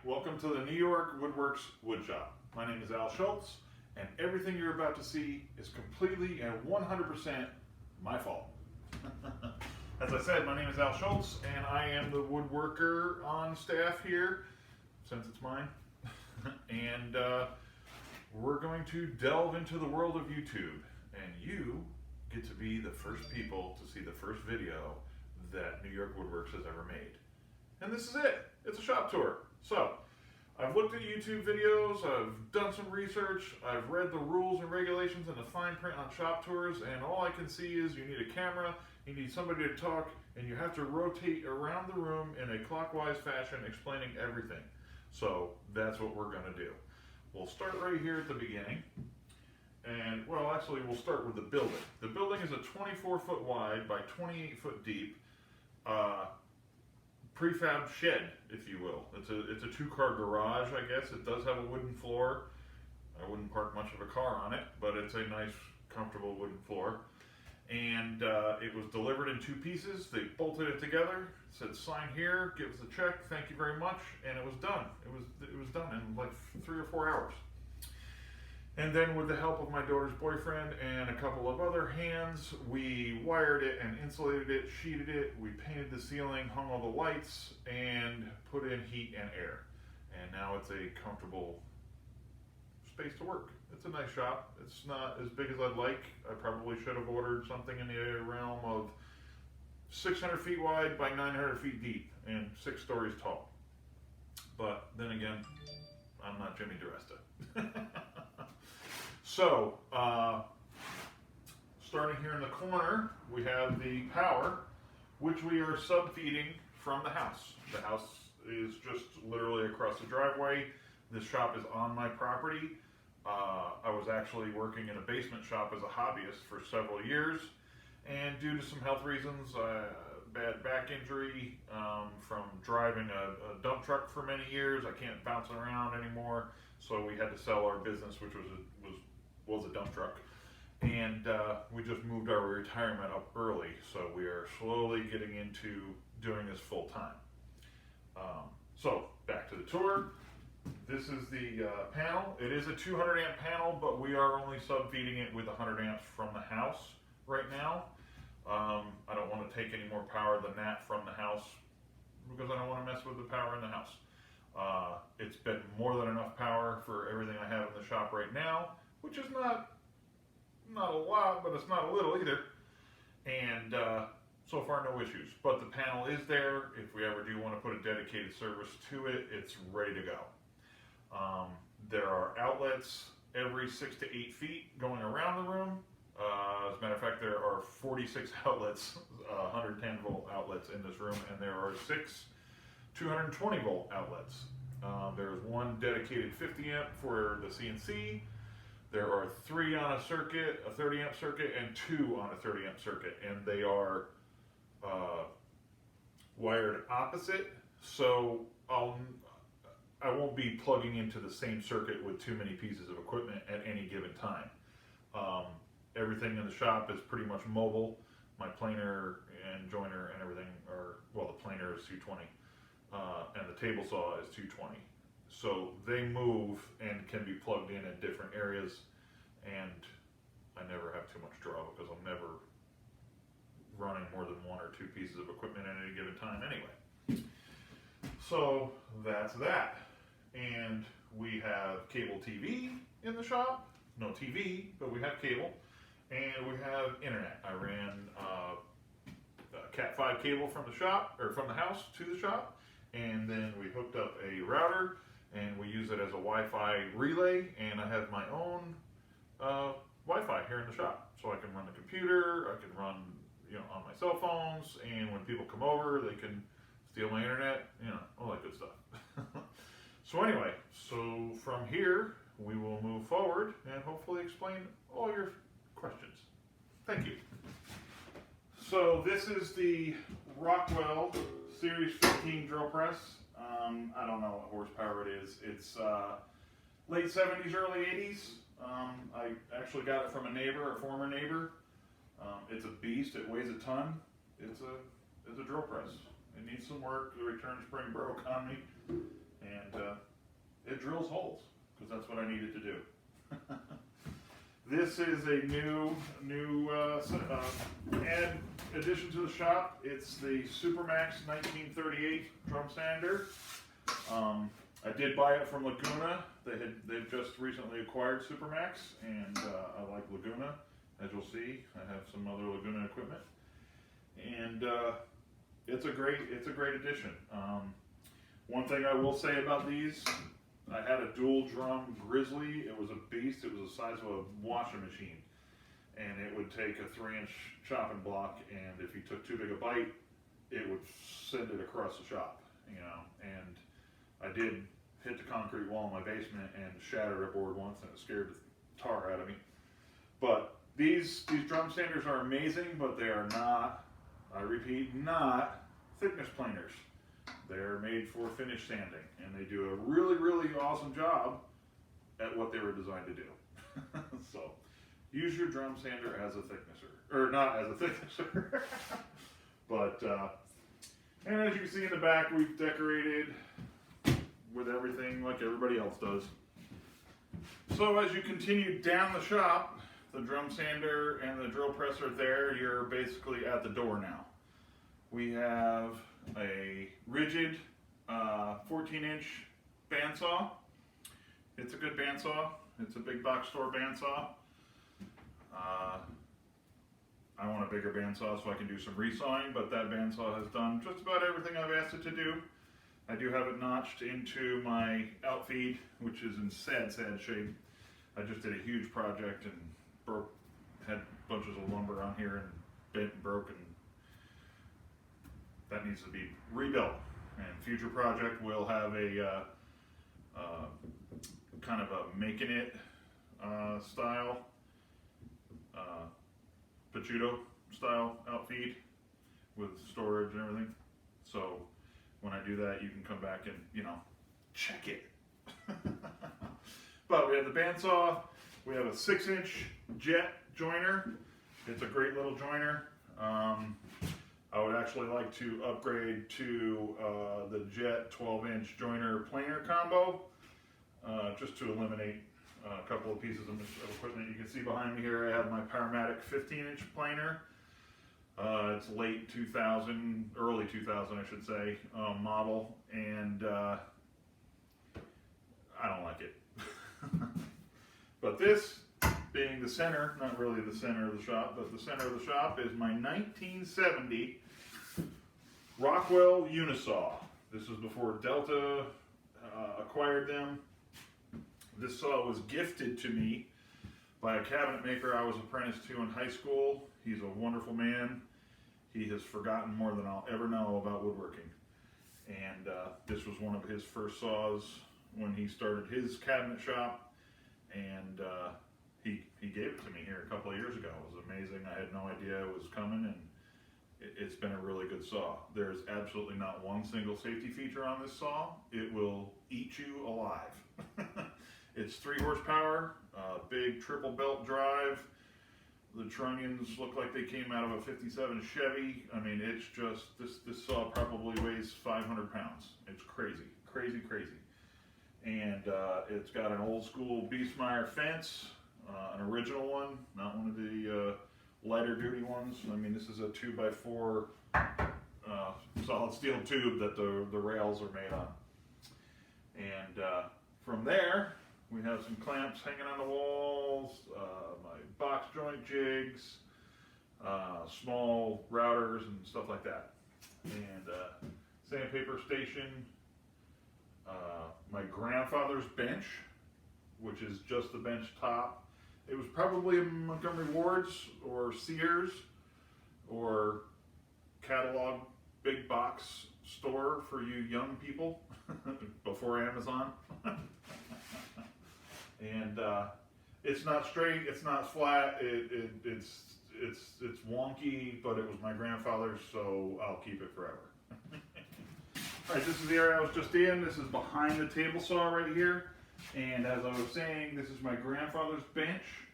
welcome to the NYwoodworx wood shop. My name is Al Schultz, and everything you're about to see is completely and 100% my fault. As I said, my name is Al Schultz, and I am the woodworker on staff here, since it's mine. And we're going to delve into the world of YouTube, and you get to be the first people to see the first video that NYwoodworx has ever made. And this is it. It's a shop tour. So, I've looked at YouTube videos, I've done some research, I've read the rules and regulations and the fine print on shop tours, and all I can see is you need a camera, you need somebody to talk, and you have to rotate around the room in a clockwise fashion explaining everything. So, that's what we're going to do. We'll start right here at the beginning. And, well, actually, we'll start with the building. The building is a 24-foot wide by 28-foot deep prefab shed, if you will. It's a two-car garage, I guess. It does have a wooden floor. I wouldn't park much of a car on it, but it's a nice, comfortable wooden floor. And it was delivered in two pieces. They bolted it together, said sign here, give us a check, thank you very much, and it was done. It was done in like 3 or 4 hours. And then with the help of my daughter's boyfriend and a couple of other hands, we wired it and insulated it, sheeted it, we painted the ceiling, hung all the lights, and put in heat and air. And now it's a comfortable space to work. It's a nice shop. It's not as big as I'd like. I probably should have ordered something in the realm of 600 feet wide by 900 feet deep and 6 stories tall. But then again, I'm not Jimmy DiResta. So, starting here in the corner, we have the power, which we are sub-feeding from the house. The house is just literally across the driveway. This shop is on my property. I was actually working in a basement shop as a hobbyist for several years, and due to some health reasons, bad back injury from driving a dump truck for many years, I can't bounce around anymore, so we had to sell our business, which was a dump truck, and we just moved our retirement up early, so we are slowly getting into doing this full time. So back to the tour. This is the panel. It is a 200 amp panel, but we are only sub-feeding it with 100 amps from the house right now. I don't want to take any more power than that from the house because I don't want to mess with the power in the house. It's been more than enough power for everything I have in the shop right now, which is not a lot, but it's not a little either. And so far, no issues. But the panel is there. If we ever do want to put a dedicated service to it, it's ready to go. There are outlets every 6 to 8 feet going around the room. As a matter of fact, there are 46 outlets, 110 volt outlets in this room, and there are 6 220 volt outlets. There's one dedicated 50 amp for the CNC. There are 3 on a circuit, a 30 amp circuit, and 2 on a 30 amp circuit, and they are wired opposite, so I won't be plugging into the same circuit with too many pieces of equipment at any given time. Everything in the shop is pretty much mobile. My planer and joiner and everything are, well, the planer is 220, and the table saw is 220. So they move and can be plugged in different areas, and I never have too much draw because I'm never running more than 1 or 2 pieces of equipment at any given time anyway. So that's that. And we have cable TV in the shop. No TV, but we have cable. And we have internet. I ran Cat 5 cable from the shop, or from the house to the shop, and then we hooked up a router, and we use it as a Wi-Fi relay, and I have my own Wi-Fi here in the shop, so I can run the computer, I can run, on my cell phones, and when people come over, they can steal my internet, all that good stuff. So anyway, so from here, we will move forward and hopefully explain all your questions. Thank you. So this is the Rockwell Series 15 drill press. I don't know what horsepower it is. It's late 70s, early 80s. I actually got it from a former neighbor. It's a beast. It weighs a ton. It's a drill press. It needs some work. The return spring broke on me, and drills holes, because that's what I needed to do. This is a new addition to the shop. It's the Supermax 1938 drum sander. I did buy it from Laguna. They've just recently acquired Supermax, and I like Laguna. As you'll see, I have some other Laguna equipment, and it's a great addition. One thing I will say about these, I had a dual drum Grizzly. It was a beast. It was the size of a washing machine, and it would take a 3-inch chopping block, and if you took too big a bite, it would send it across the shop, you know. And I did hit the concrete wall in my basement and shattered a board once, and it scared the tar out of me. But these drum sanders are amazing, but they are not, I repeat, not thickness planers. They're made for finish sanding, and they do a really, really awesome job at what they were designed to do. So, use your drum sander as a thicknesser, or not as a thicknesser. But, and as you can see in the back, we've decorated with everything like everybody else does. So as you continue down the shop, the drum sander and the drill press are there. You're basically at the door now. We have a rigid 14-inch bandsaw. It's a good bandsaw. It's a big box store bandsaw. I want a bigger bandsaw so I can do some resawing, but that bandsaw has done just about everything I've asked it to do. I do have it notched into my outfeed, which is in sad shape. I just did a huge project and had bunches of lumber on here and bent and broke, and that needs to be rebuilt. And future project will have a kind of a making it style, Pachuto style outfeed with storage and everything. So when I do that, you can come back and, you know, check it. But we have the bandsaw. We have a 6-inch jet joiner. It's a great little joiner. I would actually like to upgrade to the jet 12-inch joiner planer combo, just to eliminate a couple of pieces of equipment. You can see behind me here I have my Powermatic 15-inch planer. It's late 2000, early 2000 I should say, model, and I don't like it. But this being the center, not really the center of the shop, but the center of the shop is my 1970 Rockwell Unisaw. This is before Delta acquired them. This saw was gifted to me by a cabinet maker I was apprenticed to in high school. He's a wonderful man. He has forgotten more than I'll ever know about woodworking. And this was one of his first saws when he started his cabinet shop. And he gave it to me here a couple of years ago. It was amazing. I had no idea it was coming, and it's been a really good saw. There's absolutely not one single safety feature on this saw. It will eat you alive. It's 3 horsepower, big triple belt drive. The trunnions look like they came out of a 57 Chevy. I mean, it's just, this saw probably weighs 500 pounds. It's crazy, crazy, crazy. And it's got an old school Biesmeyer fence, an original one, not one of the lighter duty ones. I mean, this is a 2x4 solid steel tube that the rails are made on. And from there, we have some clamps hanging on the walls, my box joint jigs, small routers and stuff like that. And sandpaper station, my grandfather's bench, which is just the bench top. It was probably a Montgomery Ward's or Sears or catalog big box store for you young people before Amazon. And it's not straight, it's not flat, it's wonky, but it was my grandfather's, so I'll keep it forever. Alright, this is the area I was just in. This is behind the table saw right here. And as I was saying, this is my grandfather's bench.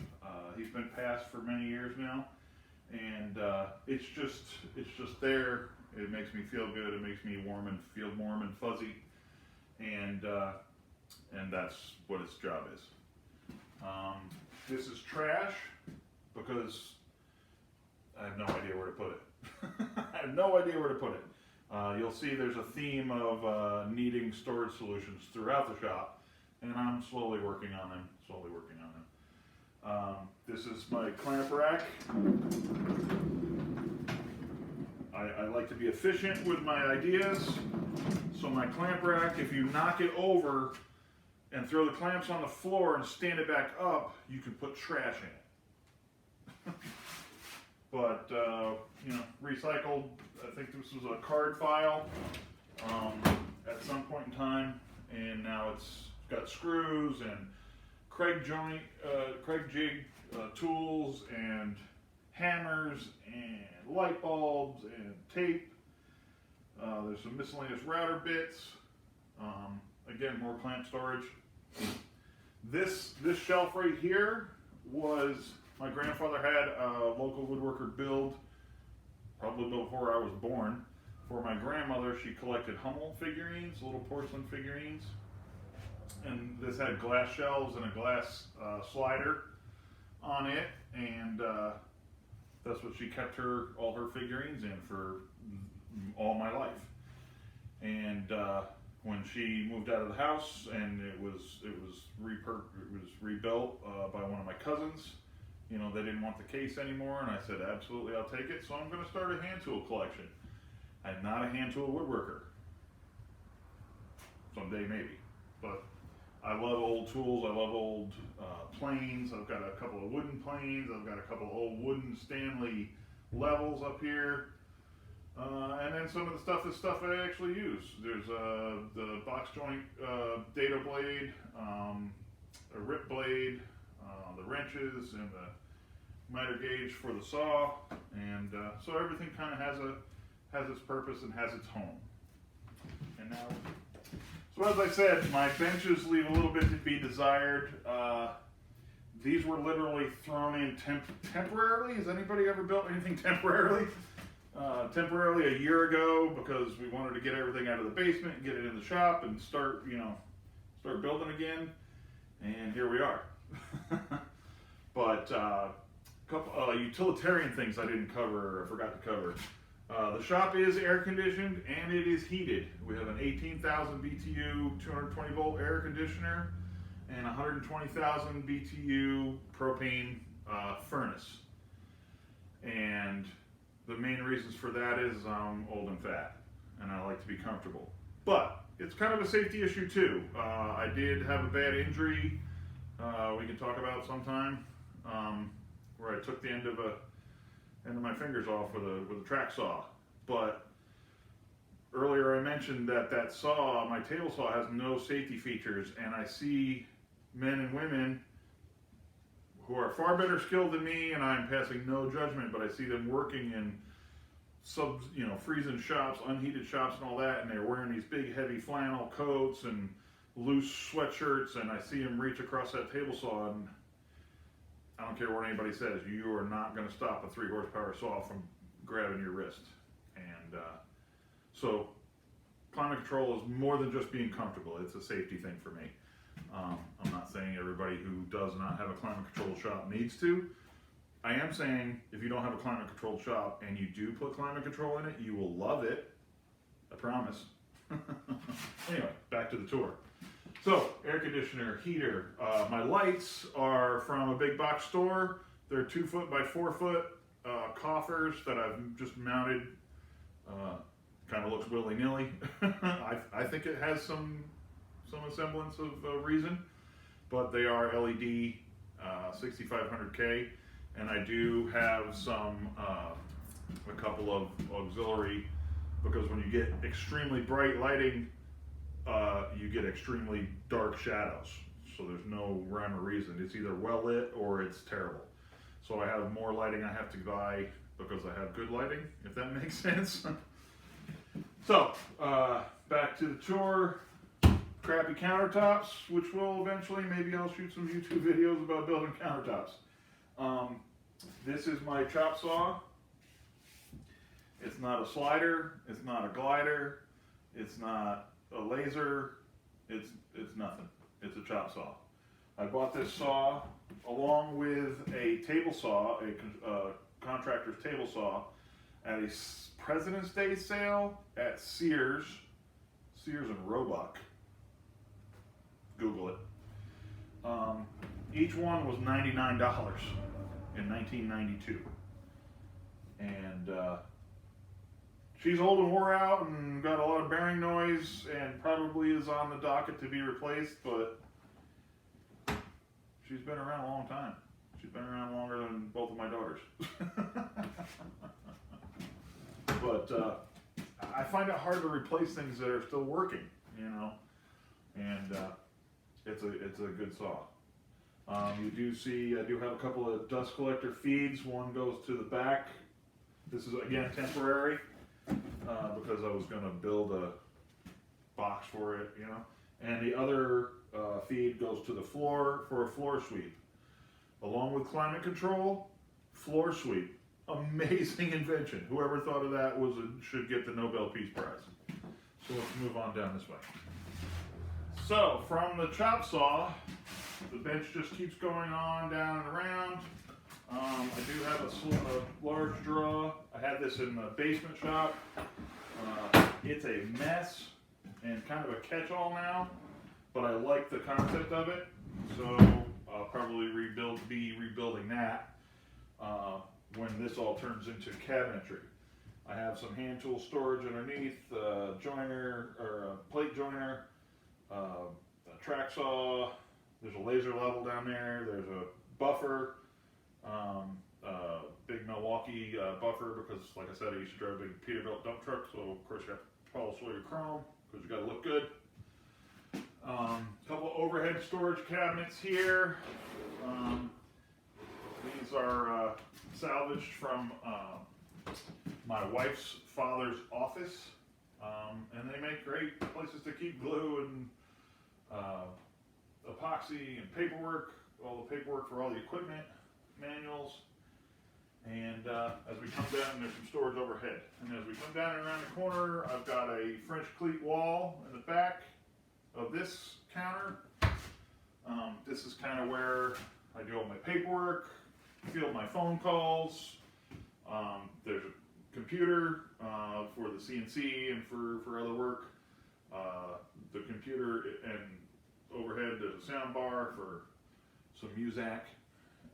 He's been passed for many years now. And it's just there. It makes me feel good. It makes me feel warm and fuzzy. And and that's what its job is. This is trash because I have no idea where to put it. I have no idea where to put it. You'll see there's a theme of needing storage solutions throughout the shop, and I'm slowly working on them. This is my clamp rack. I like to be efficient with my ideas, so my clamp rack, if you knock it over and throw the clamps on the floor and stand it back up, you can put trash in it. But, you know, recycled, I think this was a card file at some point in time, and now it's got screws and Craig jig tools and hammers and light bulbs and tape. There's some miscellaneous router bits. Again, more clamp storage. This shelf right here was, my grandfather had a local woodworker build, probably before I was born. For my grandmother, she collected Hummel figurines, little porcelain figurines. And this had glass shelves and a glass slider on it, and that's what she kept all her figurines in for all my life. And when she moved out of the house and it was rebuilt by one of my cousins, you know, they didn't want the case anymore, and I said, absolutely, I'll take it. So I'm going to start a hand tool collection. I'm not a hand tool woodworker. Someday maybe, but I love old tools. I love old planes. I've got a couple of wooden planes. I've got a couple of old wooden Stanley levels up here. And then some of the stuff is stuff I actually use. There's the box joint data blade, a rip blade, the wrenches, and the miter gauge for the saw. And so everything kind of has its purpose and has its home. And now, so as I said, my benches leave a little bit to be desired. These were literally thrown in temporarily. Has anybody ever built anything temporarily? Temporarily a year ago, because we wanted to get everything out of the basement and get it in the shop and start building again. And here we are. But a couple utilitarian things I didn't cover, or forgot to cover. The shop is air conditioned and it is heated. We have an 18,000 BTU 220 volt air conditioner and 120,000 BTU propane furnace. And the main reasons for that is I'm old and fat and I like to be comfortable. But it's kind of a safety issue too. I did have a bad injury we can talk about sometime, where I took the end of my fingers off with a track saw. But earlier I mentioned that saw, my table saw, has no safety features, and I see men and women who are far better skilled than me, and I'm passing no judgment, but I see them working in freezing shops, unheated shops and all that, and they're wearing these big heavy flannel coats and loose sweatshirts, and I see them reach across that table saw, and I don't care what anybody says, you are not going to stop a 3 horsepower saw from grabbing your wrist. And so climate control is more than just being comfortable. It's a safety thing for me. I'm not saying everybody who does not have a climate controlled shop needs to. I am saying if you don't have a climate controlled shop and you do put climate control in it, you will love it. I promise. Anyway, back to the tour. So, air conditioner, heater. My lights are from a big box store. They're 2 foot by 4 foot coffers that I've just mounted. Kind of looks willy-nilly. I think it has some semblance of reason, but they are LED 6500K, and I do have a couple of auxiliary, because when you get extremely bright lighting, you get extremely dark shadows. So there's no rhyme or reason. It's either well lit or it's terrible. So I have more lighting I have to buy because I have good lighting, if that makes sense. So, back to the tour. Crappy countertops, which will eventually, maybe I'll shoot some YouTube videos about building countertops. This is my chop saw. It's not a slider, it's not a glider, it's not a laser, it's nothing. it's a chop saw. I bought this saw along with a table saw, a contractor's table saw, at a President's Day sale at Sears and Roebuck. Google it. Each one was $99 in 1992. And she's old and wore out and got a lot of bearing noise and probably is on the docket to be replaced, but she's been around a long time. She's been around longer than both of my daughters. But I find it hard to replace things that are still working, you know, and it's a good saw. You do see, I do have a couple of dust collector feeds. One goes to the back. This is again temporary because I was going to build a box for it, you know. And the other feed goes to the floor for a floor sweep. Along with climate control, floor sweep. Amazing invention. Whoever thought of that should get the Nobel Peace Prize. So let's move on down this way. So from the chop saw, the bench just keeps going on down and around. I do have a large draw. I had this in the basement shop. It's a mess and kind of a catch-all now, but I like the concept of it, so I'll probably be rebuilding that when this all turns into cabinetry. I have some hand tool storage underneath, joiner or a plate joiner, a track saw. There's a laser level down there. There's a buffer, big Milwaukee buffer because, like I said, I used to drive a big Peterbilt dump truck, so of course you have to polish all your chrome because you got to look good. Couple overhead storage cabinets here. These are salvaged from my wife's father's office, and they make great places to keep glue and epoxy and paperwork, all the paperwork for all the equipment, manuals. And as we come down, there's some storage overhead. And as we come down and around the corner, I've got a French cleat wall in the back of this counter. This is kind of where I do all my paperwork, field my phone calls. There's a computer for the CNC and for other work. The computer and overhead, there's a sound bar for some Muzak,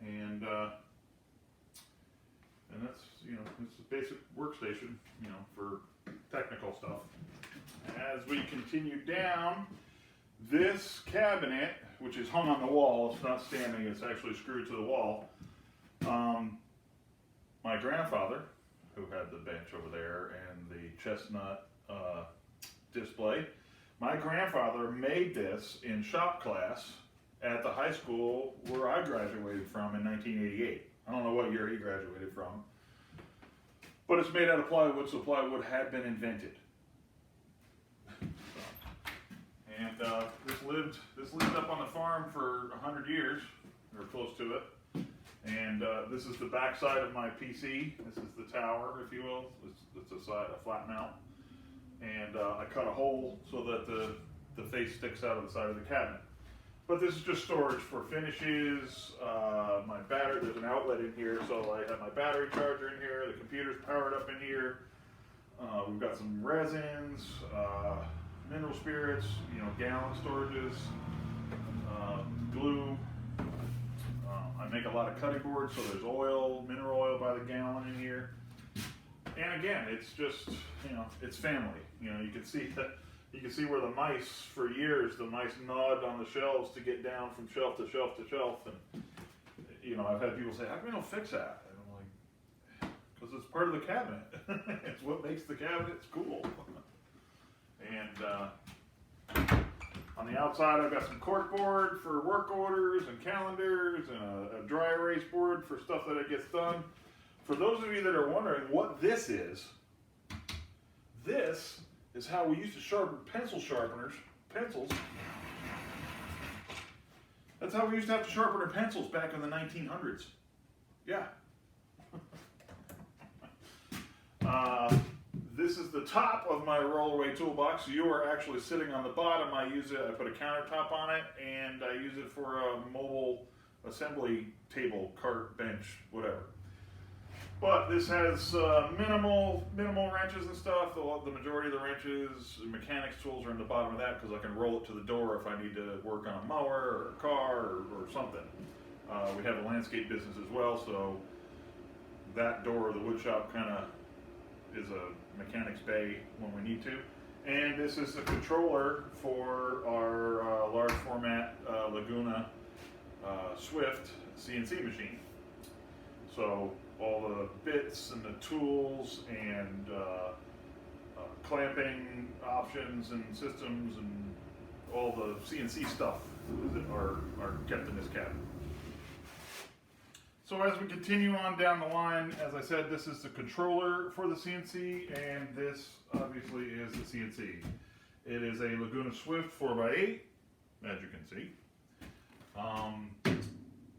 and that's, you know, it's a basic workstation, you know, for technical stuff. As we continue down, this cabinet, which is hung on the wall, it's not standing, it's actually screwed to the wall. My grandfather, who had the bench over there and the chestnut display, my grandfather made this in shop class at the high school where I graduated from in 1988. I don't know what year he graduated from, but it's made out of plywood, so plywood had been invented. And this lived up on the farm for 100 years, or close to it. And this is the back side of my PC. This is the tower, if you will. It's a flat mount. And I cut a hole so that the face sticks out of the side of the cabinet. But this is just storage for finishes. My battery, there's an outlet in here, so I have my battery charger in here. The computer's powered up in here. We've got some resins, mineral spirits, you know, gallon storages, glue. I make a lot of cutting boards, so there's oil, mineral oil by the gallon in here. And again, it's just, you know, it's family. You know, you can see where the mice, for years, the mice gnawed on the shelves to get down from shelf to shelf to shelf. And, you know, I've had people say, how come you don't fix that? And I'm like, because it's part of the cabinet. It's what makes the cabinets cool. And on the outside, I've got some cork board for work orders and calendars and a dry erase board for stuff that gets done. For those of you that are wondering what this is how we used to sharpen pencils. That's how we used to have to sharpen our pencils back in the 1900s. Yeah. this is the top of my rollaway toolbox. You are actually sitting on the bottom. I put a countertop on it, and I use it for a mobile assembly table, cart, bench, whatever. But this has minimal wrenches and stuff. The majority of the wrenches, mechanics tools are in the bottom of that because I can roll it to the door if I need to work on a mower or a car or something. We have a landscape business as well, so that door of the wood shop kind of is a mechanic's bay when we need to. And this is the controller for our large format Laguna Swift CNC machine. So all the bits and the tools and clamping options and systems and all the CNC stuff are kept in this cabinet. So as we continue on down the line, as I said, this is the controller for the CNC, and this obviously is the CNC. It is a Laguna Swift 4x8, as you can see.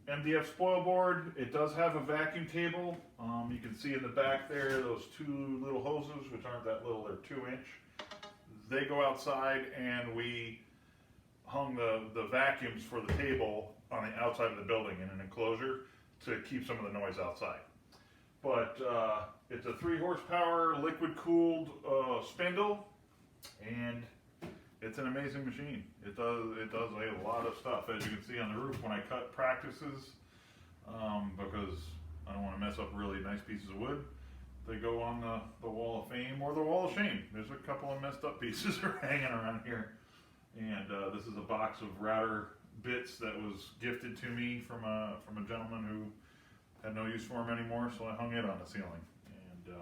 MDF spoil board. It does have a vacuum table. You can see in the back there those two little hoses, which aren't that little, they're 2-inch. They go outside, and we hung the vacuums for the table on the outside of the building in an enclosure to keep some of the noise outside. But it's a 3 horsepower liquid cooled spindle, and it's an amazing machine. It does a lot of stuff, as you can see on the roof when I cut practices, because I don't want to mess up really nice pieces of wood. They go on the wall of fame or the wall of shame. There's a couple of messed up pieces are hanging around here. And this is a box of router bits that was gifted to me from a gentleman who had no use for them anymore, so I hung it on the ceiling. And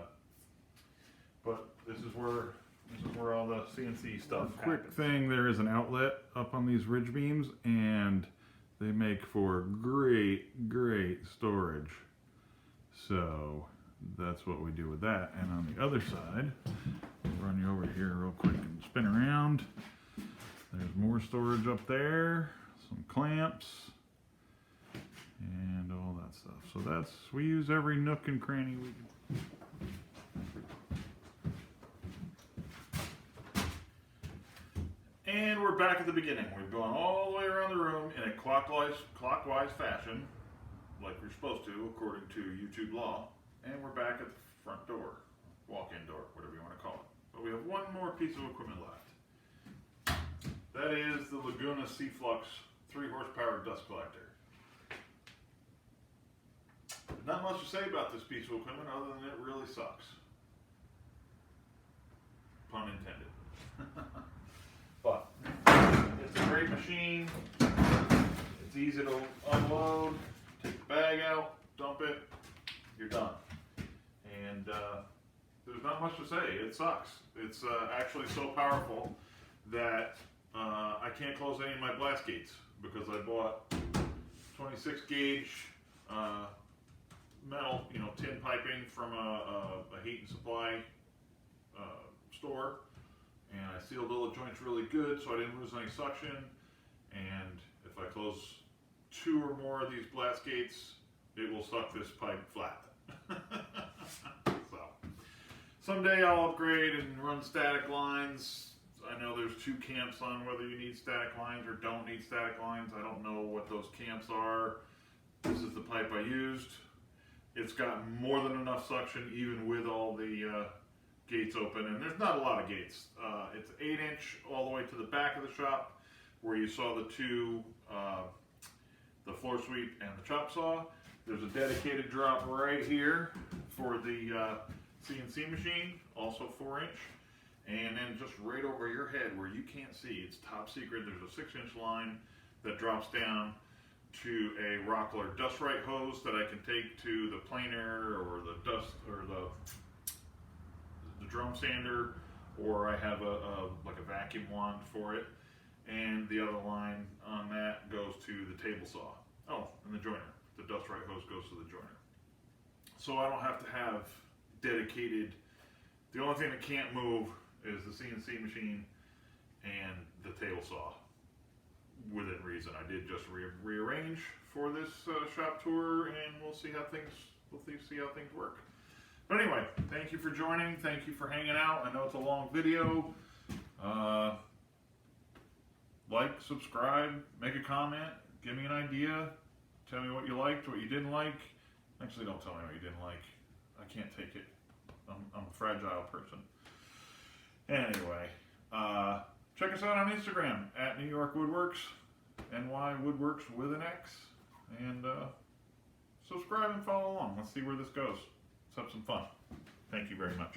but this is where all the CNC stuff happens. Quick thing, there is an outlet up on these ridge beams, and they make for great storage. So that's what we do with that. And on the other side, I'll run you over here real quick and spin around. There's more storage up there, some clamps, and all that stuff. So we use every nook and cranny we can. And we're back at the beginning. We've gone all the way around the room in a clockwise fashion, like we're supposed to, according to YouTube law. And we're back at the front door, walk-in door, whatever you want to call it. But we have one more piece of equipment left. That is the Laguna Seaflux 3 horsepower dust collector. Not much to say about this piece of equipment other than it really sucks. Pun intended. But it's a great machine. It's easy to unload, take the bag out, dump it, you're done. And there's not much to say. It sucks. It's actually so powerful that I can't close any of my blast gates because I bought 26 gauge metal, tin piping from a heat and supply store. And I sealed all the joints really good so I didn't lose any suction. And if I close 2 or more of these blast gates, it will suck this pipe flat. So someday I'll upgrade and run static lines. I know there's 2 camps on whether you need static lines or don't need static lines. I don't know what those camps are. This is the pipe I used. It's got more than enough suction even with all the gates open, and there's not a lot of gates. It's 8-inch all the way to the back of the shop where you saw the 2, the floor sweep and the chop saw. There's a dedicated drop right here for the CNC machine, also 4-inch. And then just right over your head where you can't see, it's top secret, there's a 6-inch line that drops down to a Rockler dust right hose that I can take to the planer or the dust or the drum sander, or I have like a vacuum wand for it. And the other line on that goes to the table saw. Oh, and the joiner. The dust right hose goes to the joiner. So I don't have to have dedicated, the only thing that can't move is the CNC machine and the table saw within reason. I did just rearrange for this shop tour, and we'll see how things work. But anyway, thank you for joining. Thank you for hanging out. I know it's a long video. Like, subscribe, make a comment, give me an idea. Tell me what you liked, what you didn't like. Actually, don't tell me what you didn't like. I can't take it. I'm a fragile person. Anyway, check us out on Instagram at NYwoodworx, NYwoodworx with an X, and subscribe and follow along. Let's see where this goes. Let's have some fun. Thank you very much.